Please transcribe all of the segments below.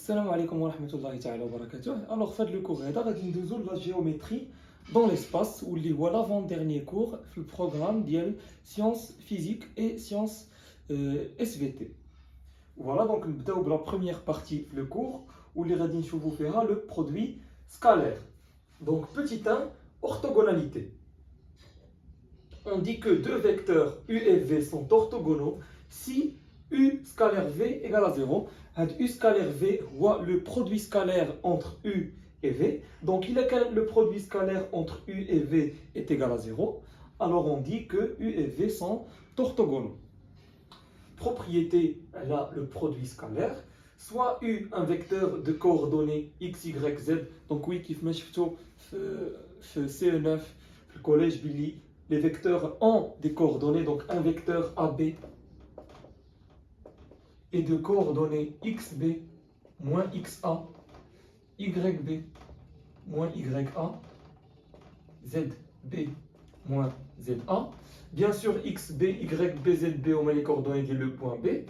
Salam alaikum wa rahmatullahi ta'ala wa barakatuh. Alors, faites le cours. La géométrie dans l'espace, où il y a l'avant-dernier cours, le programme d'IEL, sciences physiques et sciences SVT. Voilà, donc nous avons la première partie du cours, où les radins vous fera le produit scalaire. Donc, petit 1, orthogonalité. On dit que deux vecteurs U et V sont orthogonaux si U scalaire V égale à 0. U scalaire V voit le produit scalaire entre U et V. Donc, il est que le produit scalaire entre U et V est égal à 0. Alors, on dit que U et V sont orthogonaux. Propriété, là, le produit scalaire. Soit U, un vecteur de coordonnées x, y, z. Donc, oui, qui fait CE9, le collège Billy. Les vecteurs ont des coordonnées, donc un vecteur AB et de coordonnées XB moins XA, YB moins YA, ZB moins ZA. Bien sûr, XB, YB, ZB, on met les coordonnées de le point B.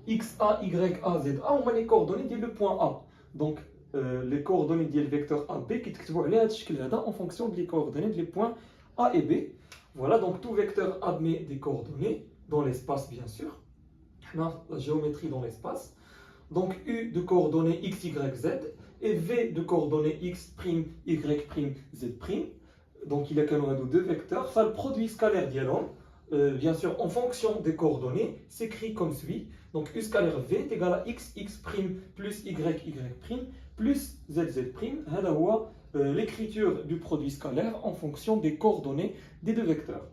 XA, YA, ZA, on met les coordonnées de le point A. Donc, les coordonnées du vecteur AB qui sont en fonction des coordonnées des points A et B. Voilà, donc tout vecteur admet des coordonnées dans l'espace, bien sûr. La géométrie dans l'espace. Donc U de coordonnées x, y, z et V de coordonnées x', y', z'. Donc il y a quand même deux vecteurs. Ça, le produit scalaire dialogue, bien sûr, en fonction des coordonnées, s'écrit comme suit. Donc U scalaire V est égal à x, x' plus y, y' plus z, z'. L'écriture du produit scalaire en fonction des coordonnées des deux vecteurs.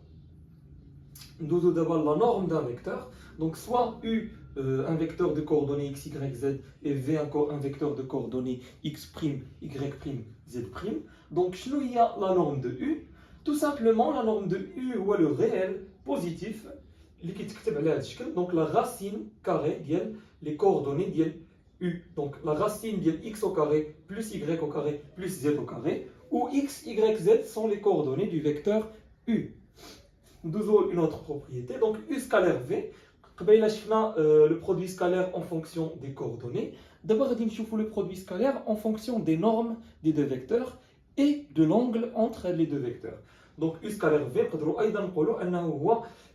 Nous avons d'abord la norme d'un vecteur. Donc soit U, un vecteur de coordonnées x, y, z, et V, un vecteur de coordonnées x', y', z'. Donc, il y a la norme de U. Tout simplement, la norme de U ou le réel positif. Donc, la racine carrée, les coordonnées U. Donc, la racine x au carré plus y au carré plus z au carré, où x, y, z sont les coordonnées du vecteur U. Nous avons une autre propriété. Donc, U scalaire V. Le produit scalaire en fonction des coordonnées. D'abord, on va le produit scalaire en fonction des normes des deux vecteurs et de l'angle entre les deux vecteurs. Donc, U scalaire V,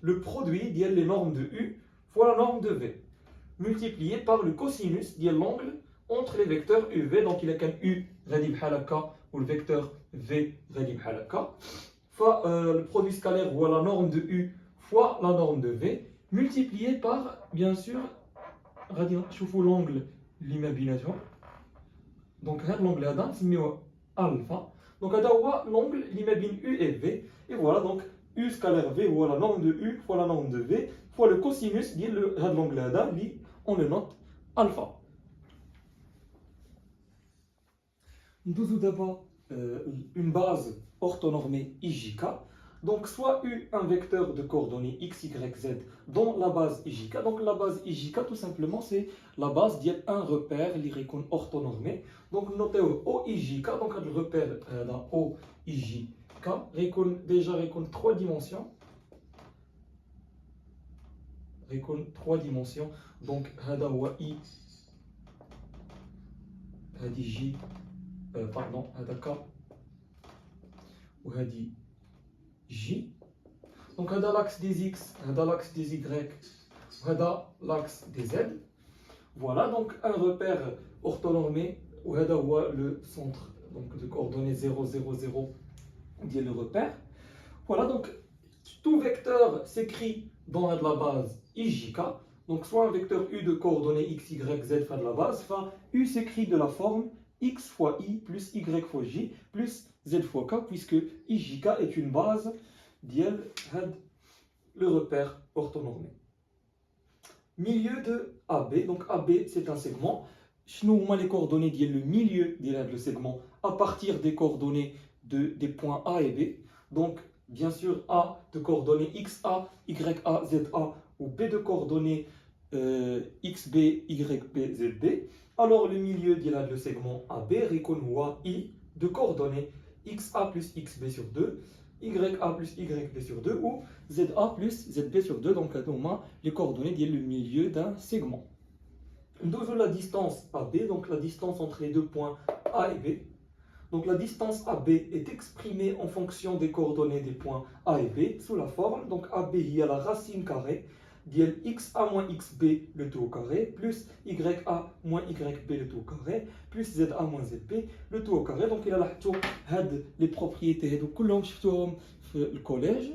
le produit des normes de U fois la norme de V, multiplié par le cosinus de l'angle entre les vecteurs UV. Donc, il y a qu'un U ou le vecteur V fois le produit scalaire ou la norme de U fois la norme de V, multiplié par, bien sûr, l'angle l'imagination. Donc, l'angle c'est alpha. Donc, l'angle l'imagine U et V. Et voilà, donc, U scalaire V ou la norme de U fois la norme de V fois le cosinus de l'angle on le note alpha. Nous avons d'abord une base orthonormée IJK. Donc, soit U, un vecteur de coordonnées x, y, z dans la base IJK. Donc, la base IJK, tout simplement, c'est la base d'un repère l'iricon orthonormé. Donc, notez O IJK. Donc, le repère dans O IJK déjà récon 3 dimensions. Récon 3 dimensions. Donc, hada wa I, hadi J, pardon, hada K, ou hadi J. Donc, on a l'axe des X, on a l'axe des Y, on a l'axe des Z. Voilà, donc un repère orthonormé, où on a le centre donc, de coordonnées 0, 0, 0, dit le repère. Voilà, donc tout vecteur s'écrit dans la base IJK. Donc, soit un vecteur U de coordonnées x, y, z fait de la base, enfin, U s'écrit de la forme x fois I plus y fois j plus z fois k, puisque IJK est une base le repère orthonormé. Milieu de AB, donc AB c'est un segment. Nous avons les coordonnées le milieu du segment à partir des coordonnées des points A et B. Donc, bien sûr, A de coordonnées XA, YA, ZA, ou B de coordonnées XB, YB, ZB. Alors, le milieu du segment AB reconnaît I de coordonnées XA plus XB sur 2, YA plus YB sur 2 ou ZA plus ZB sur 2. Donc, on a les coordonnées du milieu d'un segment. Nous la distance AB, donc la distance entre les deux points A et B. Donc la distance AB est exprimée en fonction des coordonnées des points A et B sous la forme. Donc AB, il y a la racine carrée ديال XA moins XB le tout au carré, plus YA moins YB le tout au carré, plus ZA moins ZB le tout au carré. Donc il a les propriétés هادو كلهم شفتوهم في الكوليج.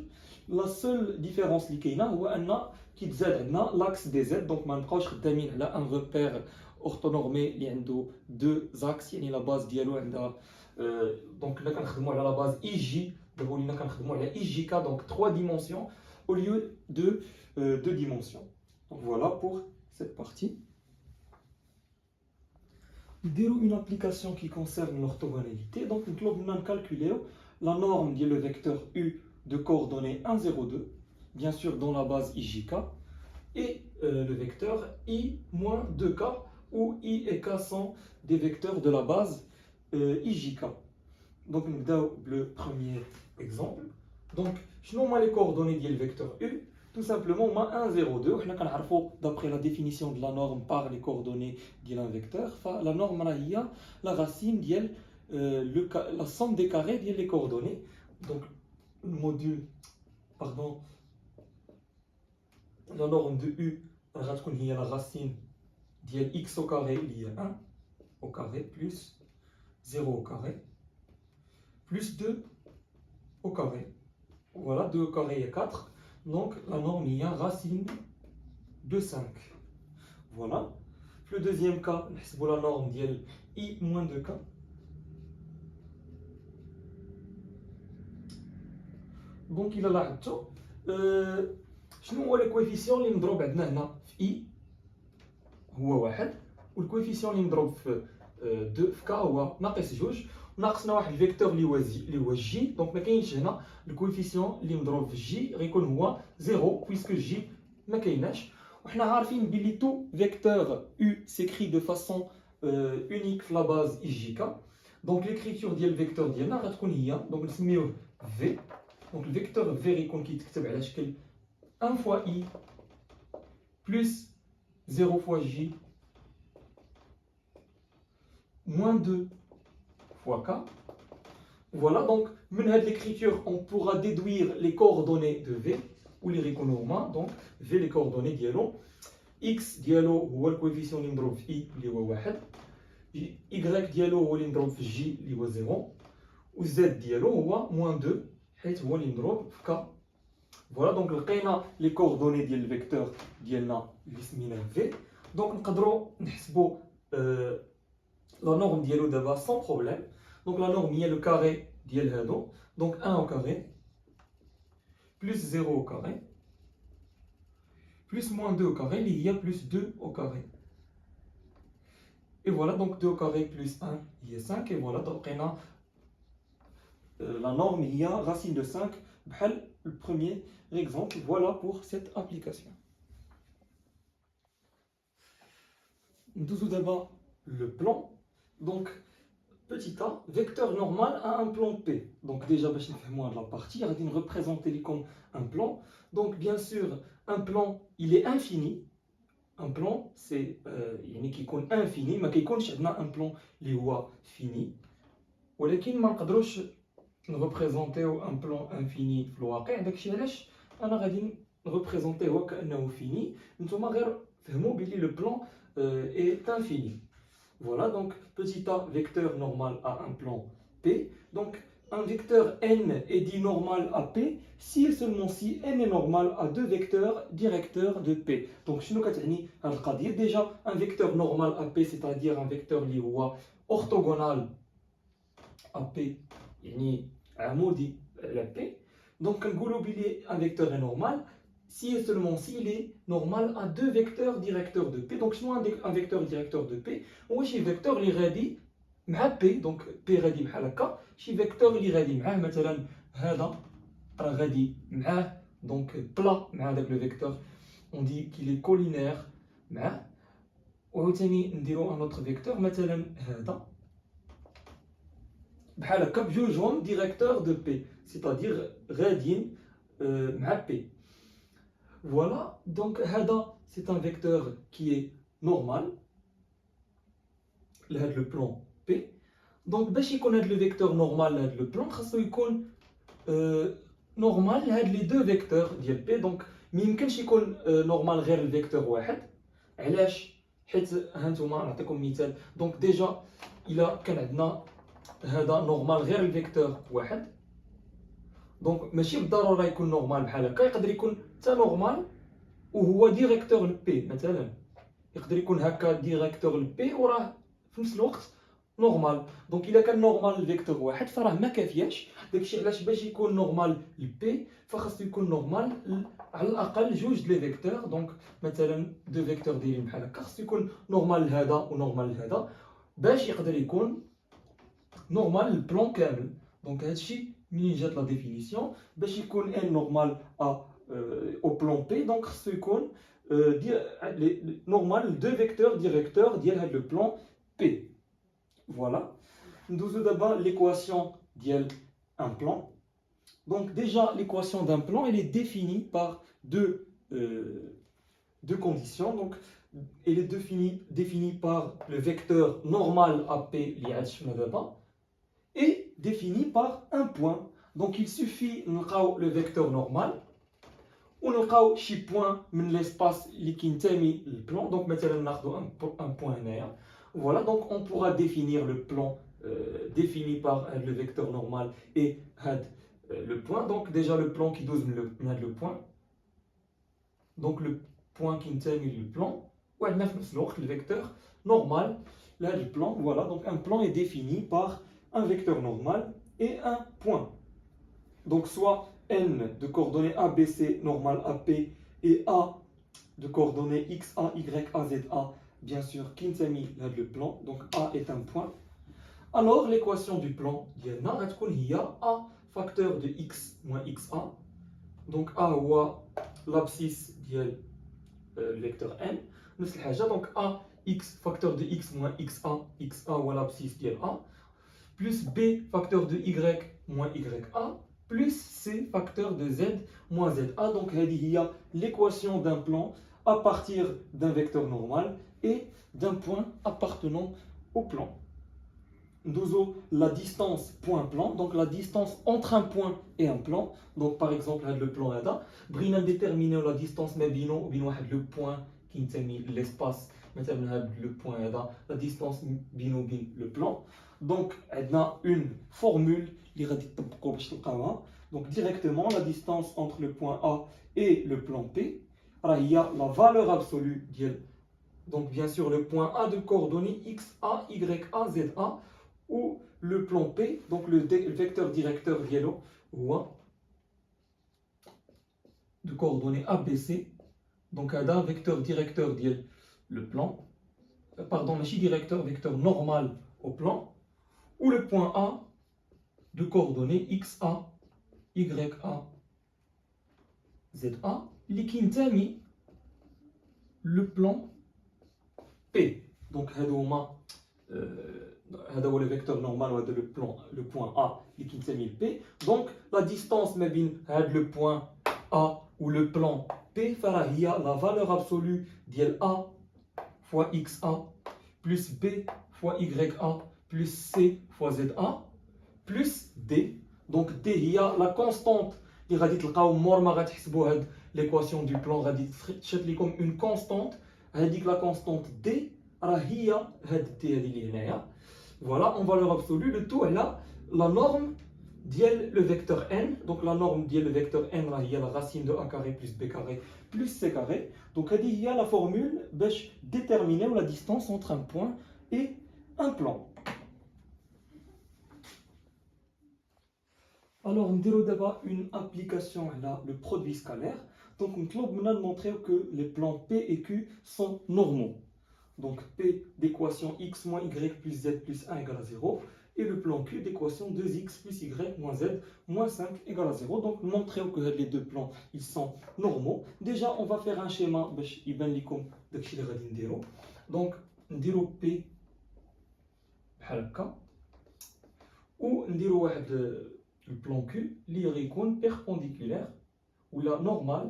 La seule différence اللي كاينه هو ان كيتزاد عندنا l'axe des Z. Donc ما نبقاوش خدامين على ان repère orthonormé اللي عنده deux axes, يعني la base ديالو عندها donc là كنخدموا على la base IJ. دابا ولينا كنخدموا على IJK, donc 3 dimensions au lieu de 2 dimensions. Donc voilà pour cette partie. Déroule une application qui concerne l'orthogonalité. Donc nous allons calculer la norme du vecteur U de coordonnées 1, 0, 2, bien sûr dans la base IJK, et le vecteur I moins 2K, où I et K sont des vecteurs de la base IJK. Donc nous avons le premier exemple. Donc, je nomme les coordonnées du vecteur U. Tout simplement, 1, 0, 2. D'après la définition de la norme par les coordonnées d'un vecteur, la norme est la racine de la somme des carrés des coordonnées. Donc, le module, pardon, la norme de U, il y a la racine de x au carré, il y a 1 au carré plus 0 au carré plus 2 au carré. Voilà, 2 au carré est 4. Donc la norme il y a racine de 5. Voilà. Le deuxième cas, c'est la norme d'IL I moins 2K. Donc il a là شنو هو لي كويفيسيون اللي مضروب عندنا هنا في I هو 1 والكويفيسيون اللي مضروب في 2 في K هو ناقص 2 وناقصنا واحد الفيكتور اللي هو J. دونك ما كاينش هنا الكويفيسيون اللي مضروب في J غيكون هو 0 puisque J ما كايناش. وحنا عارفين بلي تو فيكتور U s'écrit de façon unique في la base IJK. دونك l'écriture ديال الفيكتور ديالنا غتكون هي دونك نسميوه V. دونك الفيكتور V غيكون كيتكتب على شكل 1 fois I plus 0 fois J moins 2 fois K. Voilà, donc, de l'écriture, on pourra déduire les coordonnées de V, ou les réconomements. Donc, V, les coordonnées dialo. X dialo, ou le coefficient l'indrop I, li wa 1. Y dialo, ou l'indrop J, li wa 0. Ou Z dialo, ou moins 2, ou l'indrop K. Voilà, donc, les coordonnées du vecteur dialna, l'ismina V. Donc, on peut la norme dialo d'abord sans problème. Donc la norme il y a le carré dial hado. Donc 1 au carré plus 0 au carré plus moins 2 au carré, il y a plus 2 au carré. Et voilà, donc 2 au carré plus 1, il y a 5. Et voilà, donc on a la norme il y a racine de 5. Le premier exemple, voilà pour cette application. Tout d'abord le plan. Donc petit a, vecteur normal à un plan P. Donc déjà, je vais faire la partie, on va représenter comme un plan. Donc bien sûr, un plan, il est infini. Un plan, c'est qui est infini, mais qui est un plan qui est fini. ولكن ما نقدروش نريبريزونتيو un plan infini في الواقع. داكشي علاش انا غادي نريبريزونتيوه كانه فيني. نتوما غير فهموا بلي le plan est infini. Voilà, donc petit a, vecteur normal à un plan P. Donc un vecteur n est dit normal à P si et seulement si n est normal à deux vecteurs directeurs de P. Donc شنو كتعني هاد القضية؟ déjà un vecteur normal à P, c'est-à-dire un vecteur اللي هو orthogonal à P, يعني عمودي على P. Donc كنقولوا بلي un vecteur est normal si et seulement s'il est normal à deux vecteurs directeurs de P. Donc, si un vecteur directeur de P, ou un vecteur qui est مع P, donc P غادي بحال هكا, شي vecteur اللي غادي معاه مثلا هذا راه غادي معاه donc plat مع هذاك le vecteur, on dit qu'il est collinaire معاه. وعاوتاني نديرو un autre vecteur مثلا هذا بحال هكا بجوجهم directeur de P, c'est-à-dire غاديين مع P. Voilà, donc Hada, c'est un vecteur qui est normal. لهذا لو بلون بي. دونك باش يكون هذا لو فيكتور نورمال لهذا لو بلون خاصو يكون نورمال لهاد لي دو فيكتور ديال بي. دونك ما يمكنش يكون نورمال غير الفيكتور واحد. علاش؟ حيت هانتوما نعطيكم مثال. دونك ديجا الا كان عندنا هذا نورمال غير الفيكتور واحد، دونك ماشي بالضروره يكون نورمال بحال هكا، يقدر يكون حتى نورمال وهو ديريكتور لبي مثلا، يقدر يكون هكا ديريكتور لبي وراه في نفس الوقت نورمال. دونك الا كان نورمال الفيكتور واحد فراه ما كافياش. داكشي علاش باش يكون نورمال لبي فخاصو يكون نورمال على الاقل جوج لي فيكتور. دونك مثلا دو فيكتور دايرين بحال هكا خاصو يكون نورمال لهذا ونورمال لهذا باش يقدر يكون نورمال البلون كامل. دونك هادشي منين جات لا ديفينيسيون باش يكون ان نورمال او بلون بي. دونك خاصو يكون نورمال دو فيكتور ديريكتور ديال هاد لو بلون بي. فوالا. ندوزو دابا l'équation ديال un plan. Donc déjà l'équation d'un plan elle est définie par deux conditions. Donc elle est définie par le vecteur normal AP اللي عاد شفنا دابا et définie par un point. Donc il suffit نلقاو le vecteur normal ونلقاو شي بوين من l'espace اللي كينتمي للبلان. دونك مثلا ناخذ un point هنايا. Voilà, donc on pourra définir le plan défini par le vecteur normal et le point. Donc déjà le plan qui douze le point. Donc le point qui termine le plan. Ouais, le vecteur normal, là le plan. Voilà, donc un plan est défini par un vecteur normal et un point. Donc soit n de coordonnées ABC normal AP et A de coordonnées XA, YA, ZA. Bien sûr, Kintami a le plan, donc A est un point. Alors, l'équation du plan, il y a A facteur de X moins XA. Donc A ou l'abscisse le vecteur N. Donc A X facteur de X moins XA, XA ou l'abscisse A. Plus B facteur de Y moins YA. Plus C facteur de Z moins ZA. Donc il y a l'équation d'un plan à partir d'un vecteur normal et d'un point appartenant au plan. Nous la distance point-plan, donc la distance entre un point et un plan. Donc par exemple, le plan là, brina déterminer la distance mais le point qui est l'espace, le point là, la distance bino le plan. Donc on a une formule donc directement la distance entre le point A et le plan P. Alors, il y a la valeur absolue donc bien sûr le point A de coordonnées XA, YA, ZA ou le plan P, donc le vecteur directeur yellow ou de coordonnées ABC. Donc un vecteur directeur le plan, pardon, machine directeur vecteur normal au plan, ou le point A de coordonnées XA, YA, ZA, l'ikintami le plan P. Donc هذا هو le vecteur normal وهذا le point A اللي كينتمي P. Donc la distance ما بين هذا le point A ou le plan P فراه هي la valeur absolue ديال A fois XA plus B fois YA plus C fois ZA plus D. Donc D هي la constante اللي غادي تلقاو مور ما غتحسبوا هاد l'équation du plan غادي تشات لكم une constante. هذيك la constante D راه هي هاد D اللي هنايا. Voilà, en valeur absolue, le tout est là, la norme dièle le vecteur n. Donc la norme dièle le vecteur n, là, il y a la racine de a carré plus b carré plus c carré. Donc il y a la formule pour déterminer la distance entre un point et un plan. Alors, on déroule d'abord une application là, le produit scalaire. Donc on va montrer que les plans P et Q sont normaux. Donc P d'équation x moins y plus z plus 1 égale à 0. Et le plan Q d'équation 2x plus y moins z moins 5 égale à 0. Donc montrer que les deux plans ils sont normaux. Déjà on va faire un schéma. Donc on dit P ou on dit le plan Q qui est perpendiculaire ou la normale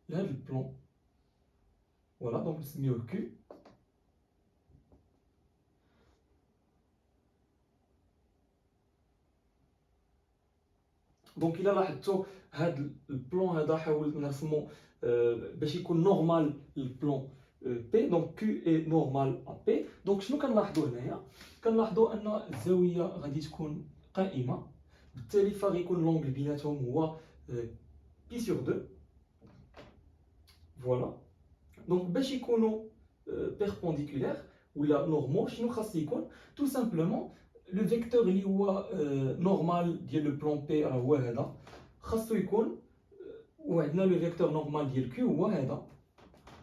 là le plan. Voilà, donc c'est mieux Q. دونك الا لاحظتوا هذا البلون هذا حاولت نرسمو باش يكون نورمال البلون بي. دونك كيو اي نورمال ا بي. دونك شنو كنلاحظوا هنايا؟ كنلاحظوا ان الزاويه غادي تكون قائمه، بالتالي فغيكون لونغل بيناتهم هو بي سور 2. فوالا. دونك باش يكونوا بيربونديكولير ولا نورمال شنو خاص يكون؟ تو سامبلومون لو فيكتور اللي هو نورمال ديال لو بلون بي راه هو هذا، خاصو يكون وعندنا لو فيكتور نورمال ديال كيو هو هذا.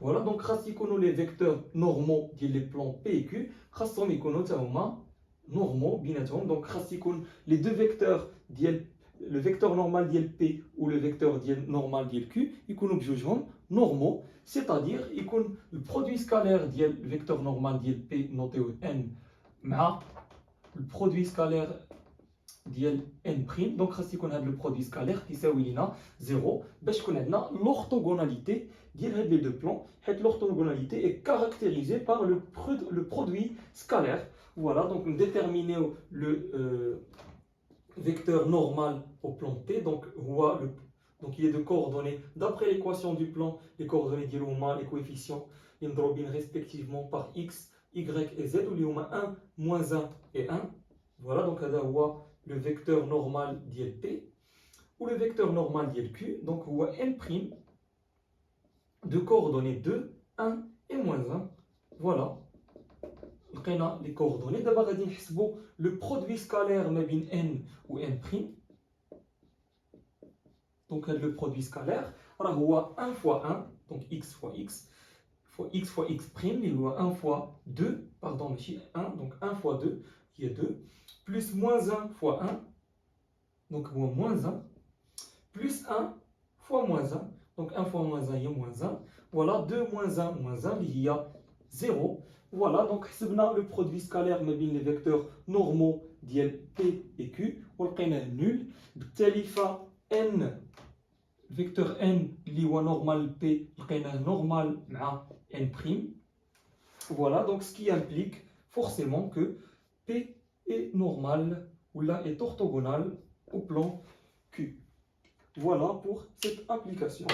فوالا. دونك خاص يكونوا لي فيكتور نورمال ديال لي بلون بي كيو خاصهم يكونوا حتى هما نورمال بيناتهم. دونك خاص يكون لي دو فيكتور ديال le vecteur normal ديال P ou le vecteur normal ديال Q يكونوا بجوجهم normaux, c'est-à-dire يكون le produit scalaire ديال le vecteur normal ديال P نوطيوه n مع le produit scalaire ديال n'. donc خاص يكون هذا le produit scalaire كيساوي لنا 0 باش تكون عندنا l'orthogonalité ديال هاد لي دو بلون، حيت l'orthogonalité est caractérisée par le produit scalaire. Voilà, donc nous déterminons le vecteur normal au plan T, donc il est de coordonnées d'après l'équation du plan, les coordonnées d'Iloma, les coefficients indrobines respectivement par x, y et z, où il y a 1, moins 1 et 1. Voilà, donc là le vecteur normal d'IL P, ou le vecteur normal d'IL Q, donc on voit n' de coordonnées 2, 1 et moins 1. Voilà. Les coordonnées. D'abord, le produit scalaire n ou n'. Donc, le produit scalaire, alors, 1 fois 1, donc x fois x fois x', il y a 1 fois 2, pardon, 1, donc 1 fois 2, qui est 2, plus moins 1 fois 1, donc moins 1, plus 1 fois moins 1, donc 1 fois moins 1, il y a moins 1, voilà, 2 moins 1, il y a 0. Voilà, donc حسبنا le produit scalaire ما بين les vecteurs normaux ديال P et Q ولقيناه nul. بالتالي ف n vecteur n اللي هو normal P لقيناه normal مع n'. Voilà, donc ce qui implique forcément que P est normal ou là est orthogonal au plan Q. Voilà pour cette application.